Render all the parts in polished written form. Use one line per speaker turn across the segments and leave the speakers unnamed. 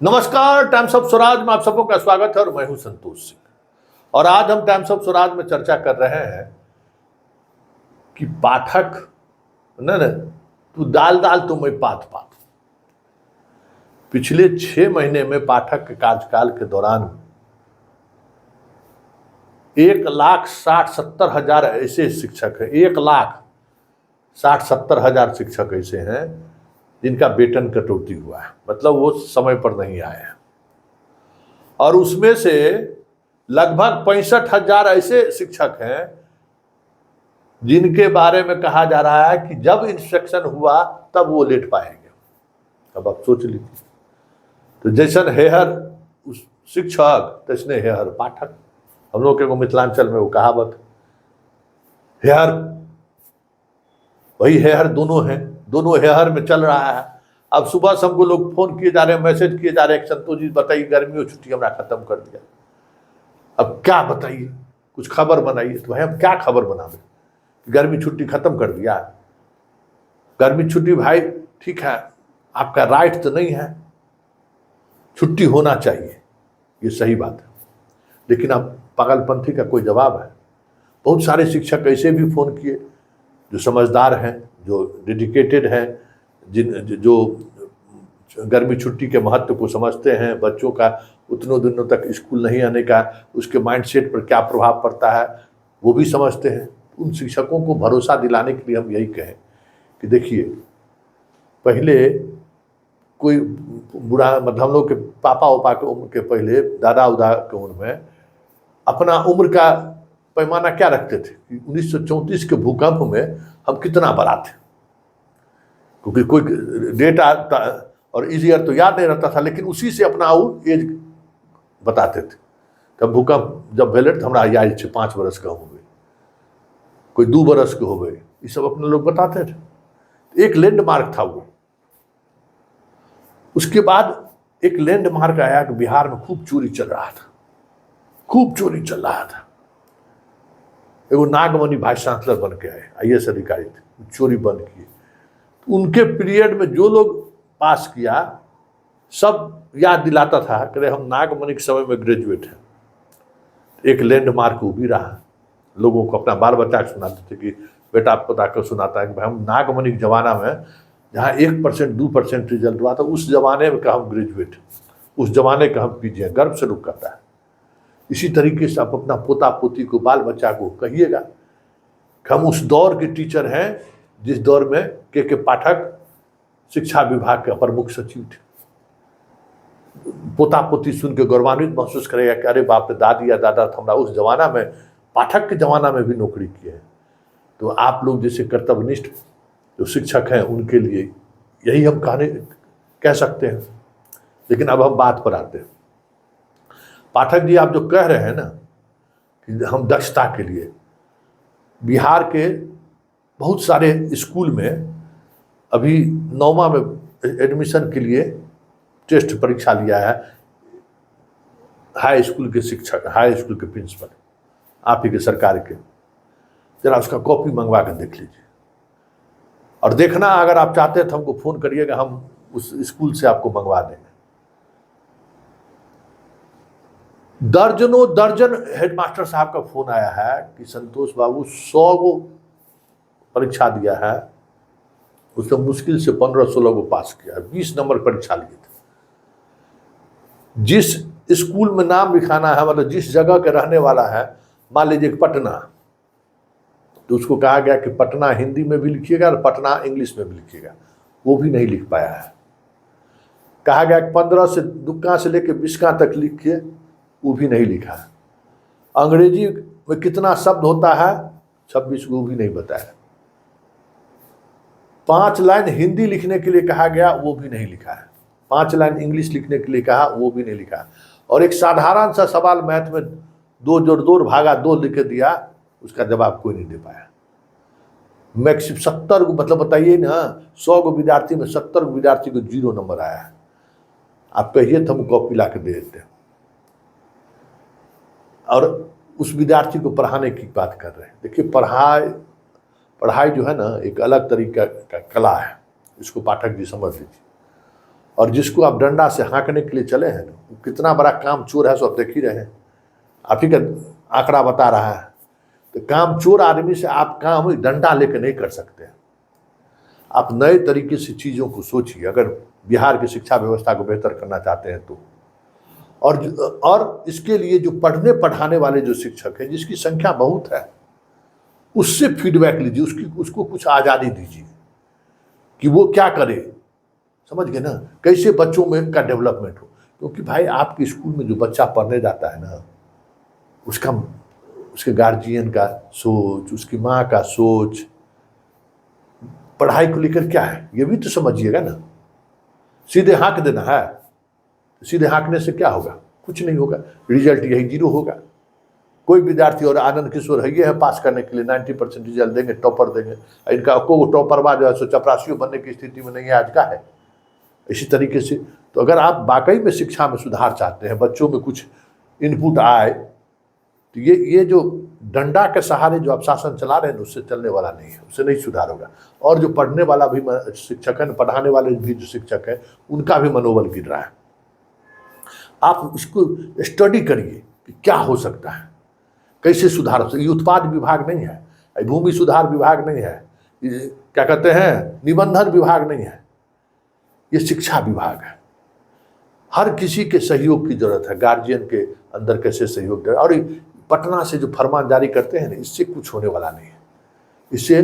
नमस्कार, times of Swaraj में आप सबको का स्वागत है और मैं हूं संतोष सिंह। और आज हम टाइम्स ऑफ स्वराज में चर्चा कर रहे हैं कि पाठक न तू दाल दाल तो मैं पात पात। पिछले 6 महीने में पाठक के कार्यकाल के दौरान 1,60,70,000 ऐसे शिक्षक हैं, 1,60,70,000 शिक्षक ऐसे हैं जिनका वेतन कटौती हुआ है, मतलब वो समय पर नहीं आए हैं। और उसमें से लगभग 65,000 ऐसे शिक्षक हैं जिनके बारे में कहा जा रहा है कि जब इंस्पेक्शन हुआ तब वो लेट पाएंगे। अब आप सोच लीजिए, तो जैसन हेहर उस शिक्षक तैसने हेहर पाठक। हम लोग के मिथिलांचल में वो कहावत, हेहर वही हेहर दोनों हैं, दोनों हेहर में चल रहा है। अब सुबह से हमको लोग फोन किए जा रहे हैं, मैसेज किए जा रहे हैं, संतोष जी बताइए गर्मी और छुट्टी हमारा खत्म कर दिया। अब क्या बताइए, कुछ खबर बनाइए। तो भाई हम क्या खबर बनावे, गर्मी छुट्टी खत्म कर दिया। गर्मी छुट्टी भाई ठीक है, आपका राइट तो नहीं है, छुट्टी होना चाहिए, ये सही बात है, लेकिन अब पागलपंथी का कोई जवाब है। बहुत सारे शिक्षक ऐसे भी फोन किए जो समझदार हैं, जो डेडिकेटेड हैं, जो गर्मी छुट्टी के महत्व को समझते हैं, बच्चों का उतनों दिनों तक स्कूल नहीं आने का उसके माइंडसेट पर क्या प्रभाव पड़ता है वो भी समझते हैं। उन शिक्षकों को भरोसा दिलाने के लिए हम यही कहें कि देखिए, पहले कोई बुढ़ा, मतलब हम लोग के पापा उपा के उम्र के पहले, दादा उदा के उम्र में अपना उम्र का पैमाना क्या रखते थे कि 1934 के भूकंप में हम कितना बड़ा थे, क्योंकि कोई डेट और ईयर तो याद नहीं रहता था, लेकिन उसी से अपना एज बताते थे। तब भूकंप जब भेले तो हमारा याद छे 5 बरस का हो गए, कोई 2 बरस के हो गए, ये सब अपने लोग बताते थे। एक लैंडमार्क था वो। उसके बाद एक लैंडमार्क आया कि बिहार में खूब चोरी चल रहा था, खूब चोरी चल रहा था। एगो नागमणि वाइस चांसलर बन के आए, IAS अधिकारी थे, चोरी बंद किए। तो उनके पीरियड में जो लोग पास किया सब याद दिलाता था कि हम नागमणि के समय में ग्रेजुएट हैं। एक लैंडमार्क वो भी रहा, लोगों को अपना बाल बच्चा सुनाते थे कि बेटा पता कर सुनाता है कि भाई हम नागमणि के जमाना में जहाँ 1% 2% रिजल्ट हुआ था, उस जमाने में का हम ग्रेजुएट, उस जमाने का हम PG हैं, गर्व से लोग करता है। इसी तरीके से आप अपना पोता पोती को, बाल बच्चा को कहिएगा कि हम उस दौर के टीचर हैं जिस दौर में के पाठक शिक्षा विभाग के अपर मुख्य सचिव थे। पोता पोती सुन के गौरवान्वित महसूस करेगा कि अरे बाप रे, दादी या दादा हमारा उस जमाना में, पाठक के जमाना में भी नौकरी किए हैं। तो आप लोग जैसे कर्तव्यनिष्ठ जो शिक्षक हैं उनके लिए यही हम कह सकते हैं। लेकिन अब हम बात पर आते हैं। पाठक जी, आप जो कह रहे हैं ना कि हम दक्षता के लिए, बिहार के बहुत सारे स्कूल में अभी 9वां में एडमिशन के लिए टेस्ट परीक्षा लिया है हाई स्कूल के शिक्षक, हाई स्कूल के प्रिंसिपल, आप ही के सरकार के। जरा उसका कॉपी मंगवा कर देख लीजिए, और देखना अगर आप चाहते हैं तो हमको फ़ोन करिएगा, हम उस स्कूल से आपको मंगवा देंगे। दर्जनों दर्जन हेडमास्टर साहब का फोन आया है कि संतोष बाबू 100 गो परीक्षा दिया है, उसने मुश्किल से 15-16 को पास किया, 20 नंबर परीक्षा लिए थे। जिस स्कूल में नाम लिखाना है, मतलब जिस जगह के रहने वाला है, मान लीजिए पटना, तो उसको कहा गया कि पटना हिंदी में भी लिखिएगा और पटना इंग्लिश में भी लिखिएगा, वो भी नहीं लिख पाया है। कहा गया कि 15 से दुक्का से लेकर 20 तक लिखिए, वो भी नहीं लिखा है। अंग्रेजी में कितना शब्द होता है, 26 को भी नहीं बताया। 5 लाइन हिंदी लिखने के लिए कहा गया, वो भी नहीं लिखा है। 5 लाइन इंग्लिश लिखने के लिए कहा, वो भी नहीं लिखा है। और एक साधारण सा सवाल मैथ में 2 जोड़ 2 भागा 2 लिख के दिया, उसका जवाब कोई नहीं दे पाया। मैक्सिमम 70 को, मतलब बताइए ना, 100 को विद्यार्थी में 70 को विद्यार्थी को 0 नंबर आया है। आप कहिए तो हम कॉपी ला के दे देते हैं। और उस विद्यार्थी को पढ़ाने की बात कर रहे हैं। देखिए, पढ़ाई जो है ना, एक अलग तरीका का कला है, इसको पाठक जी समझ लीजिए। और जिसको आप डंडा से हाँकने के लिए चले हैं, वो कितना बड़ा काम चोर है, सो आप देख ही रहे हैं, आप ही का आंकड़ा बता रहा है। तो काम चोर आदमी से आप काम डंडा लेकर नहीं कर सकते। आप नए तरीके से चीज़ों को सोचिए, अगर बिहार की शिक्षा व्यवस्था को बेहतर करना चाहते हैं तो। और इसके लिए जो पढ़ने पढ़ाने वाले जो शिक्षक हैं, जिसकी संख्या बहुत है, उससे फीडबैक लीजिए, उसको कुछ आज़ादी दीजिए कि वो क्या करे, समझ गए ना, कैसे बच्चों में का डेवलपमेंट हो। क्योंकि भाई आपके स्कूल में जो बच्चा पढ़ने जाता है ना, उसके गार्जियन का सोच, उसकी माँ का सोच पढ़ाई को लेकर क्या है, ये भी तो समझिएगा ना। सीधे हाँक देना है, सीधे हाँकने से क्या होगा, कुछ नहीं होगा, रिजल्ट यही 0 होगा। कोई विद्यार्थी, और आनंद किशोर है ये है पास करने के लिए 90% रिजल्ट देंगे, टॉपर देंगे, इनका को टॉपर बाद जो है सो चपरासियों बनने की स्थिति में नहीं है आज का है। इसी तरीके से तो अगर आप वाकई में शिक्षा में सुधार चाहते हैं, बच्चों में कुछ इनपुट आए, तो ये जो डंडा के सहारे जो आप शासन चला रहे हैं उससे चलने वाला नहीं है, उससे नहीं सुधार होगा। और जो पढ़ने वाला भी शिक्षक है, पढ़ाने वाले भी जो शिक्षक है, उनका भी मनोबल गिर रहा है। आप इसको स्टडी करिए कि क्या हो सकता है, कैसे सुधार हो सकता है। ये उत्पाद विभाग नहीं है, भूमि सुधार विभाग नहीं है, क्या कहते हैं, निबंधन विभाग नहीं है, ये शिक्षा विभाग है। हर किसी के सहयोग की जरूरत है, गार्जियन के अंदर कैसे सहयोग दे। और पटना से जो फरमान जारी करते हैं ना, इससे कुछ होने वाला नहीं है। इससे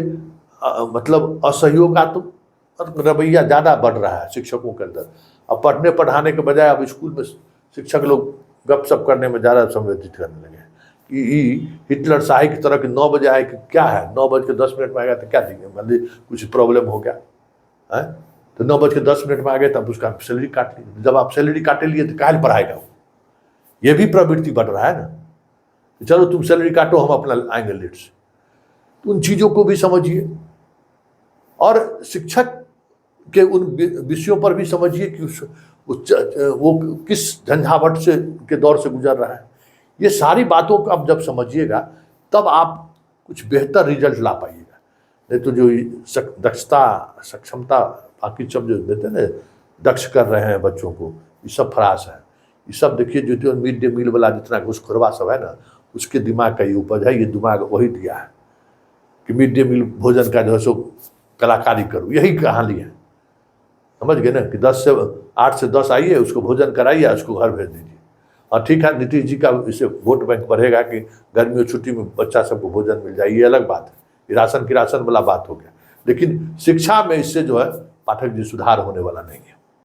मतलब असहयोगात्मक रवैया ज़्यादा बढ़ रहा है शिक्षकों के अंदर। अब पढ़ने पढ़ाने के बजाय अब स्कूल में शिक्षक लोग गपशप करने में ज़्यादा समय व्यतीत करने लगे कि हिटलर शाही की तरह कि 9 बजे आए कि क्या है, 9:10 में आएगा तो क्या देंगे, मतलब कुछ प्रॉब्लम हो गया है तो 9:10 में आ गए, तब उसका सैलरी काट ली। जब आप सैलरी काटे लिए तो काहे पढ़ाएगा वो, ये भी प्रवृत्ति बढ़ रहा है ना। चलो तुम सैलरी काटो, हम अपना आएंगे लेट से। तो उन चीज़ों को भी समझिए, और शिक्षक के उन विषयों पर भी समझिए कि वो किस झंझावट से के दौर से गुजर रहा है। ये सारी बातों को आप जब समझिएगा तब आप कुछ बेहतर रिजल्ट ला पाइएगा। नहीं तो जो दक्षता, सक्षमता, बाकी सब जो देते हैं ना, दक्ष कर रहे हैं बच्चों को, ये सब फरास है। ये सब देखिए जो मिड डे मील वाला जितना घुसखोरवा सब है ना, उसके दिमाग का ये उपज है। ये दिमाग वही दिया है कि मिड डे मील भोजन का जो है सो कलाकारी करो, यही कहानी है, समझ गए ना, कि 8 से 10 आइए, उसको भोजन कराइए, उसको घर भेज दीजिए। और ठीक है, नीतीश जी का इससे वोट बैंक बढ़ेगा कि गर्मियों छुट्टी में बच्चा सबको भोजन मिल जाए, ये अलग बात है, ये राशन वाला बात हो गया। लेकिन शिक्षा में इससे जो है पाठक जी सुधार होने वाला नहीं है।